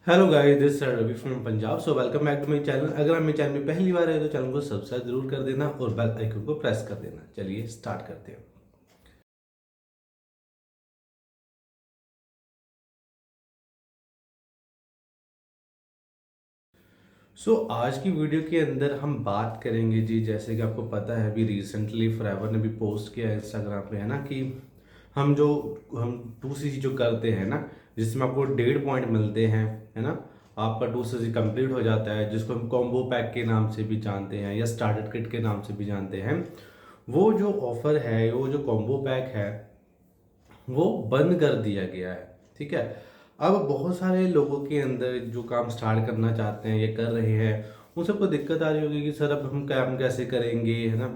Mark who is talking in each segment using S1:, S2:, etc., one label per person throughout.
S1: Hello guys, this is Ravi from Punjab. So welcome back to my channel. अगर आप मेरे channel में पहली बार है तो चैनल को सब्सक्राइब जरूर कर देना और बेल आइकन को प्रेस कर देना। चलिए स्टार्ट करते हैं। आज की वीडियो के अंदर हम बात करेंगे जी, जैसे कि आपको पता है अभी रिसेंटली फॉरएवर ने भी पोस्ट किया है इंस्टाग्राम पे, है ना, कि हम जो हम 2cc जो करते हैं ना, जिसमें आपको 1.5 पॉइंट मिलते हैं, है ना, आपका 2cc कंप्लीट हो जाता है, जिसको हम कॉम्बो पैक के नाम से भी जानते हैं या स्टार्टर किट के नाम से भी जानते हैं। वो जो ऑफर है, वो जो कॉम्बो पैक है, वो बंद कर दिया गया है। ठीक है। अब बहुत सारे लोगों के अंदर जो काम स्टार्ट करना चाहते हैं, ये कर रहे हैं, उन सबको दिक्कत आ रही होगी कि सर अब हम काम कैसे करेंगे, है ना,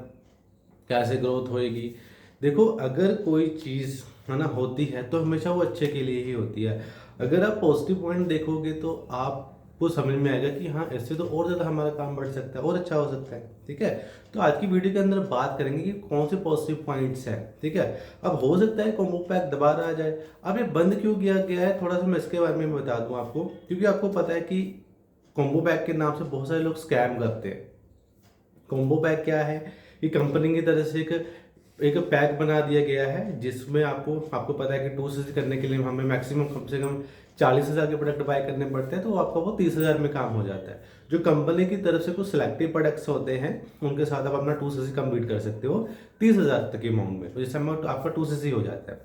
S1: कैसे ग्रोथ होएगी। देखो, अगर कोई चीज़, है ना, होती है तो हमेशा वो अच्छे के लिए ही होती है। अगर आप पॉजिटिव पॉइंट देखोगे तो आपको समझ में आएगा कि हाँ, इससे तो और ज़्यादा हमारा काम बढ़ सकता है और अच्छा हो सकता है। ठीक है। तो आज की वीडियो के अंदर बात करेंगे कि कौन से पॉजिटिव पॉइंट्स हैं। ठीक है। अब हो सकता है कॉम्बो पैक दोबारा आ जाए। अब ये बंद क्यों किया गया है, थोड़ा सा मैं इसके बारे में बता दूं आपको, क्योंकि आपको पता है कि कॉम्बो पैक के नाम से बहुत सारे लोग स्कैम करते हैं। कॉम्बो पैक क्या है? ये कंपनी की तरफ से एक पैक बना दिया गया है, जिसमें आपको आपको पता है कि 2cc करने के लिए हमें मैक्सिमम कम से कम 40,000 के प्रोडक्ट बाय करने पड़ते हैं, तो आपका वो 30,000 में काम हो जाता है। जो कंपनी की तरफ से कुछ सिलेक्टिव प्रोडक्ट्स होते हैं, उनके साथ आप अपना 2cc कंप्लीट कर सकते हो 30,000 तक के अमाउंट में, तो जिस अमाउंट आपका 2cc हो जाता है।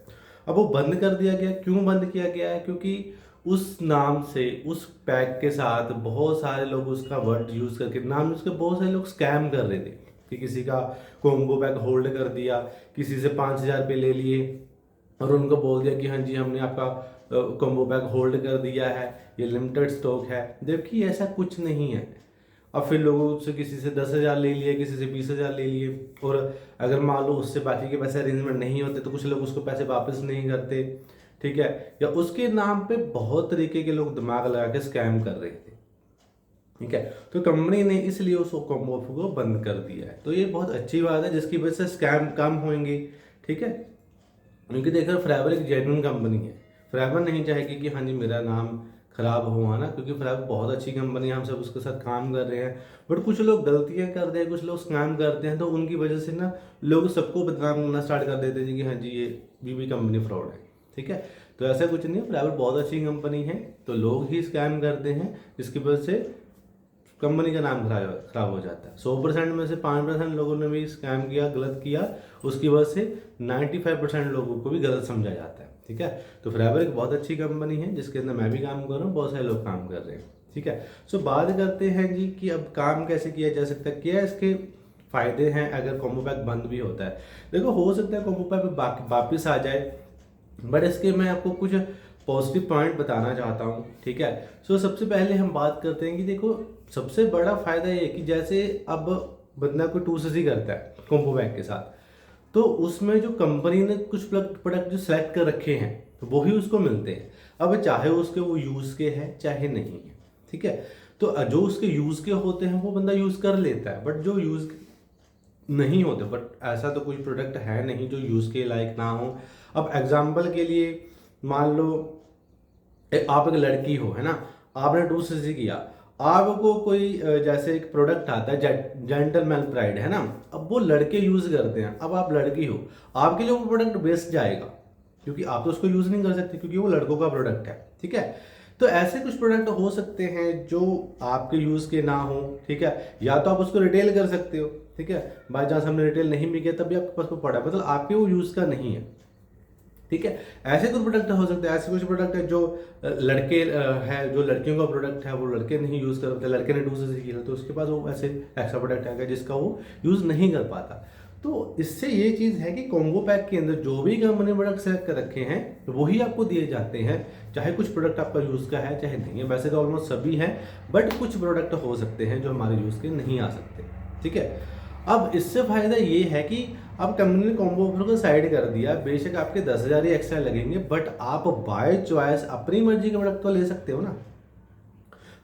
S1: अब वो बंद कर दिया गया। क्यों बंद किया गया है? क्योंकि उस नाम से, उस पैक के साथ बहुत सारे लोग उसका वर्ड यूज करके, नाम यूज कर बहुत सारे लोग स्कैम कर रहे थे कि किसी का कॉम्बो पैक होल्ड कर दिया, किसी से 5,000 रुपये ले लिए और उनको बोल दिया कि हाँ जी, हमने आपका कॉम्बो पैक होल्ड कर दिया है, ये लिमिटेड स्टॉक है। जबकि ऐसा कुछ नहीं है। अब फिर लोगों से किसी से 10,000 ले लिए, किसी से 20,000 ले लिए, और अगर मान लो उससे बाकी के पैसे अरेंजमेंट नहीं होते तो कुछ लोग उसको पैसे वापस नहीं करते। ठीक है। या उसके नाम पे बहुत तरीके के लोग दिमाग लगा के स्कैम कर रहे थे। ठीक है। तो कंपनी ने इसलिए उस कॉम्बो ऑफर को बंद कर दिया है। तो ये बहुत अच्छी बात है, जिसकी वजह से स्कैम कम होंगे। ठीक है। क्योंकि देखो, फॉरएवर एक जेन्युइन कंपनी है। फॉरएवर नहीं चाहेगी कि हाँ जी मेरा नाम खराब हो, है ना, क्योंकि फॉरएवर बहुत अच्छी कंपनी है, हम सब उसके साथ काम कर रहे हैं। बट कुछ लोग गलतियां करते हैं, कुछ लोग स्कैम करते हैं, तो उनकी वजह से ना लोग सबको बदनाम करना स्टार्ट कर देते हैं कि हाँ जी ये भी कंपनी फ्रॉड है। ठीक है। तो ऐसा कुछ नहीं है, फॉरएवर बहुत अच्छी कंपनी है, तो लोग ही स्कैम करते हैं, जिसकी वजह से कंपनी का नाम खराब हो जाता है। 100% में से 5% लोगों ने भी स्कैम किया, गलत किया, उसकी वजह से 95% लोगों को भी गलत समझा जाता है। ठीक है। तो फॉरएवर एक बहुत अच्छी कंपनी है, जिसके अंदर मैं भी काम कर रहा हूँ, बहुत सारे लोग काम कर रहे हैं। ठीक है। बात करते हैं जी कि अब काम कैसे किया जा सकता है, क्या इसके फायदे हैं अगर कॉम्बो पैक बंद भी होता है। देखो, हो सकता है कॉम्बो पैक वापिस आ जाए, बट इसके मैं आपको कुछ पॉजिटिव पॉइंट बताना चाहता हूँ। ठीक है। सबसे पहले हम बात करते हैं कि देखो, सबसे बड़ा फायदा ये है कि जैसे अब बंदा कोई 2cc करता है कॉम्बो पैक के साथ, तो उसमें जो कंपनी ने कुछ प्रोडक्ट जो सेलेक्ट कर रखे हैं, तो वही उसको मिलते हैं। अब चाहे उसके वो यूज के हैं चाहे नहीं है। ठीक है। तो जो उसके यूज के होते हैं वो बंदा यूज कर लेता है, बट जो यूज नहीं होते, बट ऐसा तो कोई प्रोडक्ट है नहीं जो यूज के लायक ना हो। अब एग्जाम्पल के लिए मान लो आप एक लड़की हो, है ना, आपने 2cc किया, आपको कोई जैसे एक प्रोडक्ट आता है जेंटलमैन प्राइड, है ना, अब वो लड़के यूज करते हैं, अब आप लड़की हो, आपके लिए वो प्रोडक्ट बेस्ट जाएगा, क्योंकि आप तो उसको यूज नहीं कर सकते, क्योंकि वो लड़कों का प्रोडक्ट है। ठीक है। तो ऐसे कुछ प्रोडक्ट हो सकते हैं जो आपके यूज के ना हो। ठीक है। या तो आप उसको रिटेल कर सकते हो। ठीक है। बाई चांस हमने रिटेल नहीं भी किया तब भी आपके पास वो पड़ा है, मतलब आपके वो यूज का नहीं है। ठीक है। ऐसे कुछ प्रोडक्ट हो सकते हैं, ऐसे कुछ प्रोडक्ट है जो लड़के है, जो लड़कियों का प्रोडक्ट है वो लड़के नहीं यूज कर पाते, लड़के ने 2cc किया तो उसके पास वो ऐसे एक्स्ट्रा प्रोडक्ट है जिसका वो यूज नहीं कर पाता। तो इससे ये चीज़ है कि कॉम्बो पैक के अंदर जो भी कंपनी प्रोडक्ट सेलेक्ट कर रखे हैं वही आपको दिए जाते हैं, चाहे कुछ प्रोडक्ट आपका यूज़ का है चाहे नहीं है। वैसे तो ऑलमोस्ट सभी हैं, बट कुछ प्रोडक्ट हो सकते हैं जो हमारे यूज़ के नहीं आ सकते। ठीक है। अब इससे फायदा ये है कि अब कंपनी ने कॉम्बो ऑफर को साइड कर दिया, बेशक आपके 10,000 ही एक्स्ट्रा लगेंगे, बट आप बाय चॉइस अपनी मर्जी का प्रोडक्ट तो ले सकते हो ना।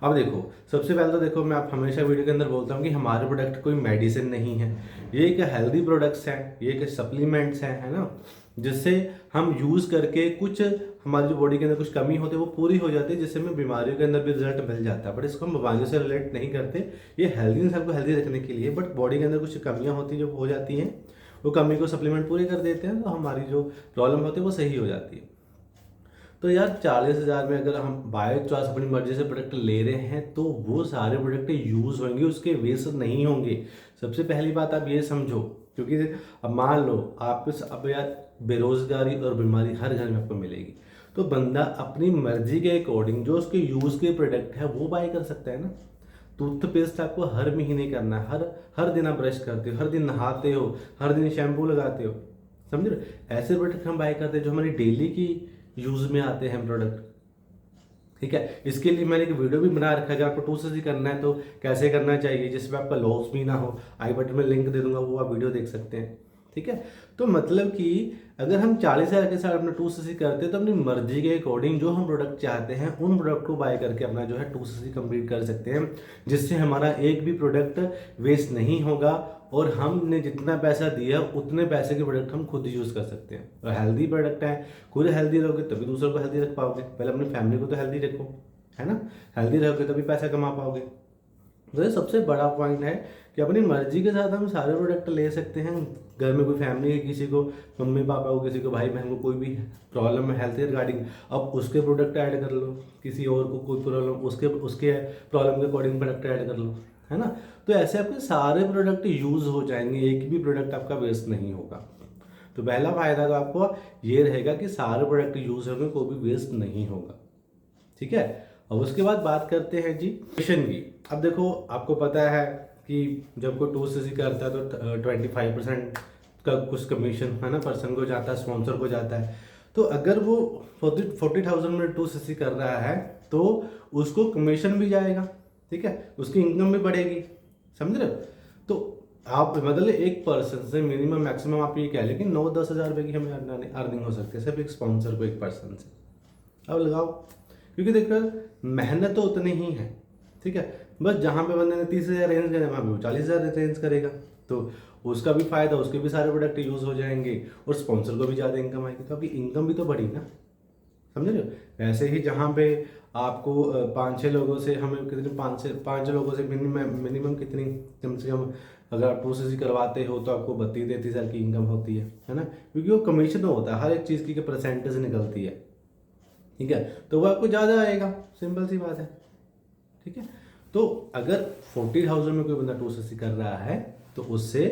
S1: अब देखो, सबसे पहले तो देखो, मैं आप हमेशा वीडियो के अंदर बोलता हूँ कि हमारे प्रोडक्ट कोई मेडिसिन नहीं है, ये एक हेल्दी प्रोडक्ट्स हैं, ये एक सप्लीमेंट्स हैं, है ना। जिससे हम यूज़ करके कुछ हमारी जो बॉडी के अंदर कुछ कमी होती है वो पूरी हो जाती है, जिससे हमें बीमारियों के अंदर भी रिजल्ट मिल जाता है। बट इसको हम बीमारियों से रिलेट नहीं करते, ये हेल्दी इंसान को हेल्दी रखने के लिए। बट बॉडी के अंदर कुछ कमियाँ होती हैं जो हो जाती हैं, वो कमी को सप्लीमेंट पूरी कर देते हैं, तो हमारी जो प्रॉब्लम होती है वो सही हो जाती है। तो यार 40,000 में अगर हम बाय चॉइस अपनी मर्जी से प्रोडक्ट ले रहे हैं तो वो सारे प्रोडक्ट यूज़ होंगे, उसके वेस्ट नहीं होंगे। सबसे पहली बात आप ये समझो, क्योंकि अब मान लो आपको अब यार बेरोजगारी और बीमारी हर घर में आपको मिलेगी, तो बंदा अपनी मर्जी के अकॉर्डिंग जो उसके यूज़ के प्रोडक्ट है वो बाय कर सकता है ना। टूथपेस्ट आपको हर महीने करना है, हर हर दिन आप ब्रश करते हो, हर दिन नहाते हो, हर दिन शैम्पू लगाते हो, समझ रहे हो? ऐसे प्रोडक्ट हम बाय करते हैं जो हमारी डेली की यूज में आते हैं प्रोडक्ट। ठीक है, इसके लिए मैंने एक वीडियो भी बना रखा है, अगर आपको 2cc करना है तो कैसे करना चाहिए जिसमें आपका लॉस भी ना हो, आई बटन में लिंक दे दूंगा, वो आप वीडियो देख सकते हैं। ठीक है, तो मतलब कि अगर हम 40,000 के साथ अपना 2cc करते हैं तो अपनी मर्जी के अकॉर्डिंग जो हम प्रोडक्ट चाहते हैं उन प्रोडक्ट को बाय करके अपना जो है 2cc कंप्लीट कर सकते हैं, जिससे हमारा एक भी प्रोडक्ट वेस्ट नहीं होगा और हमने जितना पैसा दिया उतने पैसे के प्रोडक्ट हम खुद यूज़ कर सकते हैं। और हेल्दी प्रोडक्ट है, खुद हेल्दी रहोगे तभी दूसरों को हेल्दी रख पाओगे। पहले अपनी फैमिली को तो हेल्दी रखो, है ना। हेल्दी रहोगे तभी पैसा कमा पाओगे। तो ये सबसे बड़ा पॉइंट है कि अपनी मर्जी के साथ हम सारे प्रोडक्ट ले सकते हैं। घर में कोई फैमिली है, किसी को मम्मी पापा को, किसी को भाई बहन को कोई भी प्रॉब्लम है हेल्थ के रिगार्डिंग, अब उसके प्रोडक्ट ऐड कर लो। किसी और को कोई प्रॉब्लम, उसके उसके प्रॉब्लम के अकॉर्डिंग प्रोडक्ट ऐड कर लो, है ना। तो ऐसे आपके सारे प्रोडक्ट यूज़ हो जाएंगे, एक भी प्रोडक्ट आपका वेस्ट नहीं होगा। तो पहला फायदा तो आपको ये रहेगा कि सारे प्रोडक्ट यूज़ होंगे, कोई भी वेस्ट नहीं होगा। ठीक है, अब उसके बाद बात करते हैं जी कमीशन की। अब देखो आपको पता है कि जब कोई 2cc करता है तो 25% का कुछ कमीशन, है ना, पर्सन को जाता है, स्पॉन्सर को जाता है। तो अगर वो 40,000 में 2cc कर रहा है तो उसको कमीशन भी जाएगा। ठीक है, उसकी इनकम भी बढ़ेगी, समझ रहे हो। तो आप मतलब एक पर्सन से मिनिमम मैक्सिमम आप ये कह लें कि 9-10 हज़ार रुपये की हमें अर्निंग हो सकती है सिर्फ एक स्पॉन्सर को, एक पर्सन से। अब लगाओ, क्योंकि देखो मेहनत तो उतनी ही है। ठीक है, बस जहाँ पे बंदे ने 30,000 रेंज करे वहाँ पे वो 40,000 रेंज करेगा, तो उसका भी फायदा, उसके भी सारे प्रोडक्ट यूज हो जाएंगे और स्पॉन्सर को भी ज़्यादा इनकम आएगी, तो आपकी इनकम भी तो बढ़ी ना, समझ रहे हो। ऐसे ही जहाँ पे आपको 5-6 लोगों से, हमें कितने 5 लोगों से मिनिमम कितनी, कम से कम अगर आप 2cc करवाते हो तो आपको 32-33 हज़ार की इनकम होती है ना, क्योंकि वो कमीशन होता है, हर एक चीज़ की परसेंटेज निकलती है। ठीक है, तो वो आपको ज़्यादा आएगा, सिंपल सी बात है। ठीक है, तो अगर 40,000 में कोई बंदा 2cc कर रहा है तो उससे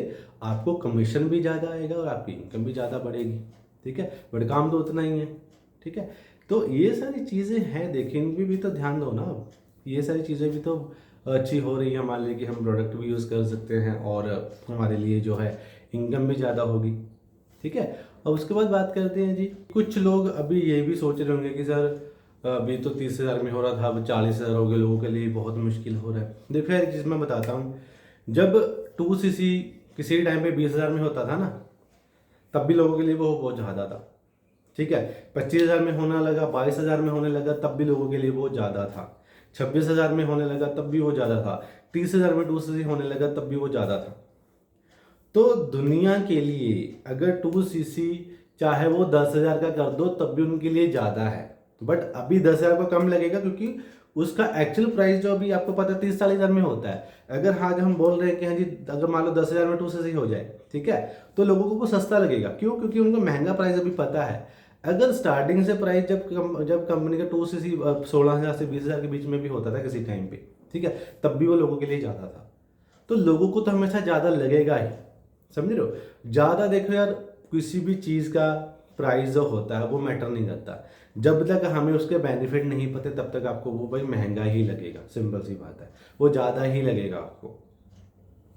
S1: आपको कमीशन भी ज़्यादा आएगा और आपकी इनकम भी ज़्यादा बढ़ेगी। ठीक है, बट काम तो उतना ही है। ठीक है, तो ये सारी चीज़ें हैं, देखिए इनकी भी तो ध्यान दो ना। अब ये सारी चीज़ें भी तो अच्छी हो रही है हमारे लिए कि हम प्रोडक्ट भी यूज़ कर सकते हैं और हमारे लिए जो है इनकम भी ज़्यादा होगी। ठीक है, अब उसके बाद बात करते हैं जी, कुछ लोग अभी ये भी सोच रहे होंगे कि सर अभी तो 30,000 में हो रहा था, अब 40,000 हो गए, लोगों के लिए बहुत मुश्किल हो रहा है। देखो यार, एक चीज़ मैं बताता हूँ, जब 2cc किसी टाइम पे 20,000 में होता था ना, तब भी लोगों के लिए वो बहुत ज़्यादा था। ठीक है, 25,000 में होने लगा, 22,000 में होने लगा, तब भी लोगों के लिए वो ज़्यादा था। 26,000 में होने लगा तब भी वो ज़्यादा था। 30,000 में 2cc होने लगा तब भी वो ज़्यादा था। तो दुनिया के लिए अगर 2cc चाहे वो 10,000 का कर दो तब भी उनके लिए ज़्यादा है। बट अभी 10,000 को कम लगेगा क्योंकि उसका एक्चुअल प्राइस जो अभी आपको पता है 30-40 हज़ार में होता है। अगर हाँ, जब हम बोल रहे हैं कि हाँ जी, अगर मान लो 10,000 में 2cc हो जाए, ठीक है, तो लोगों को वो सस्ता लगेगा। क्यों? क्योंकि उनको महंगा प्राइस अभी पता है। अगर स्टार्टिंग से प्राइस जब कंपनी का 2cc 16,000 से 20,000 के बीच में भी होता था किसी टाइम पे, ठीक है, तब भी वो लोगों के लिए ज़्यादा था। तो लोगों को तो हमेशा ज़्यादा लगेगा ही, समझ रहे हो। ज़्यादा देखो यार, किसी भी चीज़ का प्राइस जो होता है वो मैटर नहीं करता। जब तक हमें उसके बेनिफिट नहीं पते तब तक आपको वो भाई महंगा ही लगेगा, सिंपल सी बात है, वो ज़्यादा ही लगेगा आपको।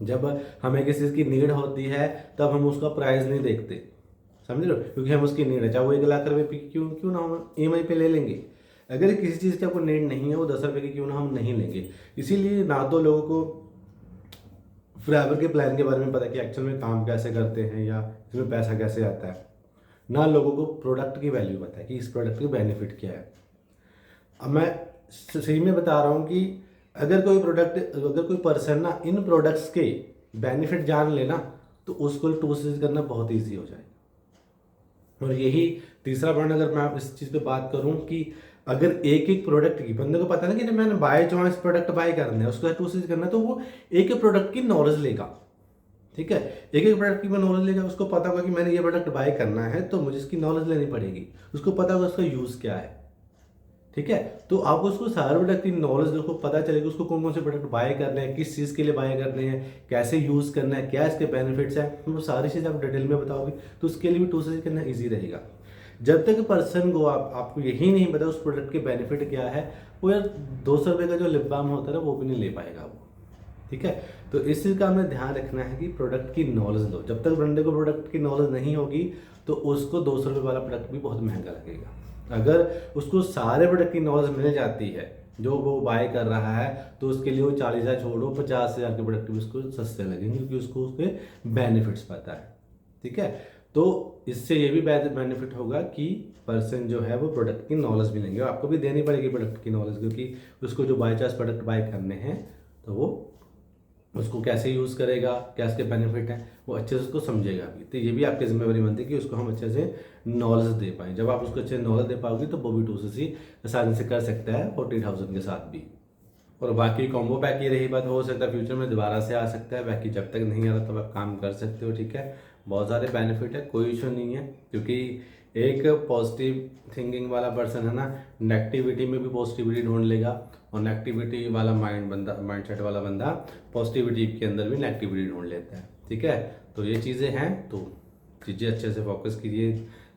S1: जब हमें किसी चीज़ की नीड होती है तब हम उसका प्राइस नहीं देखते, समझ रहे हो, क्योंकि हम उसकी नीड है, चाहे वो 1,00,000 रुपये की क्यों क्यों ना हम EMI पे ले लेंगे। अगर किसी चीज़ की आपको नीड नहीं है, वो 10 रुपये की क्यों ना हम नहीं लेंगे। इसीलिए ना तो लोगों को फॉरएवर के प्लान के बारे में पता है कि एक्चुअल में काम कैसे करते हैं या इसमें पैसा कैसे आता है, ना लोगों को प्रोडक्ट की वैल्यू पता है कि इस प्रोडक्ट की बेनिफिट क्या है। अब मैं सही में बता रहा हूँ कि अगर कोई पर्सन ना इन प्रोडक्ट्स के बेनिफिट जान लेना तो उसको 2cc करना बहुत ईजी हो जाएगा। और यही तीसरा पॉइंट, अगर मैं इस चीज़ पे बात करूं कि अगर एक एक प्रोडक्ट की बंदे को पता है ना कि जब मैंने बाय चॉइस प्रोडक्ट बाय करना है, उसको टू चीज करना है, तो वो एक एक प्रोडक्ट की नॉलेज लेगा। ठीक है, एक एक प्रोडक्ट की मैं नॉलेज लेगा, उसको पता होगा कि मैंने ये प्रोडक्ट बाय करना है तो मुझे इसकी नॉलेज लेनी पड़ेगी, उसको पता होगा उसका यूज़ क्या है। ठीक है, तो आप उसको सारे प्रोडक्ट की नॉलेज, उसको पता चलेगी उसको कौन कौन से प्रोडक्ट बाय करने हैं, किस चीज़ के लिए बाय करने हैं, कैसे यूज़ करना है, क्या इसके बेनिफिट्स हैं, वो सारी चीज़ आप डिटेल में बताओगे तो उसके लिए भी टू से करना ईजी रहेगा। जब तक पर्सन को आपको यही नहीं पता उस प्रोडक्ट के बेनिफिट क्या है, वो यार 200 रुपये का जो लिप बाम होता है ना वो भी नहीं ले पाएगा वो। ठीक है, तो इस चीज़ का हमें ध्यान रखना है कि प्रोडक्ट की नॉलेज लो। जब तक बंदे को प्रोडक्ट की नॉलेज नहीं होगी तो उसको 200 रुपये वाला प्रोडक्ट भी बहुत महंगा लगेगा। अगर उसको सारे प्रोडक्ट की नॉलेज मिल जाती है जो वो बाय कर रहा है, तो उसके लिए वो 40,000 छोड़ो 50,000 के प्रोडक्ट भी उसको सस्ते लगेंगे, क्योंकि उसको उसके बेनिफिट्स पता है। ठीक है, तो इससे ये भी बेनिफिट होगा कि पर्सन जो है वो प्रोडक्ट की नॉलेज भी लेंगे, आपको भी देनी पड़ेगी प्रोडक्ट की नॉलेज, क्योंकि उसको जो बाय चांस प्रोडक्ट बाय करने हैं तो वो उसको कैसे यूज़ करेगा, क्या इसके बेनिफिट हैं, वो अच्छे से उसको समझेगा भी। तो ये भी आपकी जिम्मेवारी बनती है कि उसको हम अच्छे से नॉलेज दे पाएँ। जब आप उसको अच्छे से नॉलेज दे पाओगे तो वो भी 2 आसानी से कर सकता है 40,000 के साथ भी। और बाकी कॉम्बो पैक की रही बात, हो सकता है फ्यूचर में दोबारा से आ सकता है, बाकी जब तक नहीं आ रहा तब आप काम कर सकते हो। ठीक है, बहुत सारे बेनिफिट है, कोई इशू नहीं है, क्योंकि एक पॉजिटिव थिंकिंग वाला पर्सन है ना, नेगेटिविटी में भी पॉजिटिविटी ढूंढ लेगा, और नेगेटिविटी वाला माइंडसेट वाला बंदा पॉजिटिविटी के अंदर भी नेगेटिविटी ढूंढ लेता है। ठीक है, तो ये चीज़ें हैं, तो चीज़ें अच्छे से फोकस कीजिए,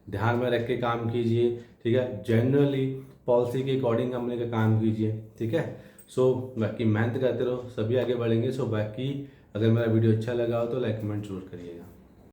S1: ध्यान में रख के काम कीजिए। ठीक है, जनरली पॉलिसी के अकॉर्डिंग हमने का काम कीजिए। ठीक है, सो बाकी मेहनत करते रहो, सभी आगे बढ़ेंगे। सो बाकी अगर मेरा वीडियो अच्छा लगा हो तो लाइक कमेंट जरूर करिएगा।